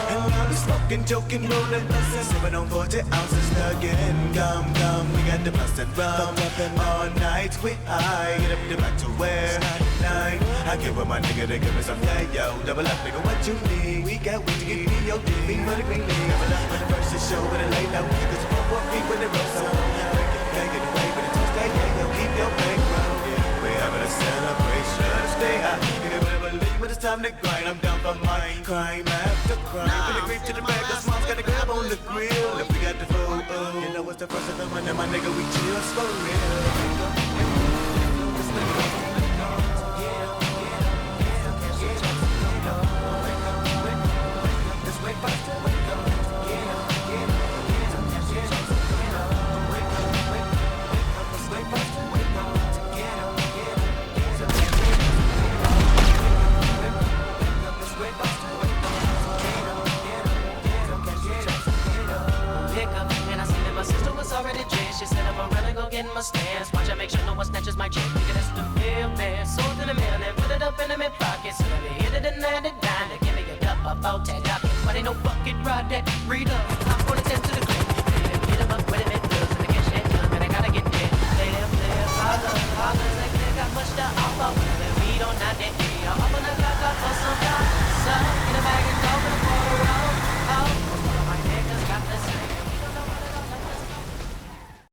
And I'll be smoking, joking, rolling, bustin', sipping on 40 ounces again. Come, we got the busted rum. All night we high, get up the back to where 9. I get with my nigga to give me some yo. Double up, nigga, what you need? We got weed to get me, yo, dig me, money, green league. Double up on the versus show with a lay low. Cause you won't walk me with the road, so can't get away with the Tuesday, yeah, yo, keep your bankroll. We having a celebration, stay high. You can never leave, but it's time to grind. I'm down for mine, crime after crime. From the creep to the bag, cause mom's got a grab on the grill. If we got the food, you know it's the first of the month, and my nigga, we chills for real. In my stance, watch I make sure no one snatches my chick. Nigga, that's the mailman. Sold in the mail and put it up in the mid pocket. So let me hit it and land it down. Give me a cup of out that docket. But ain't no bucket ride that breed up. I'm gonna tend to the clip. Hit him up with it, bills and the cash and done. And I gotta get there. Live, holler, like they got much to offer. And we don't not that day. I'm up on the clock up for some time. So, in the bag and go for the photo.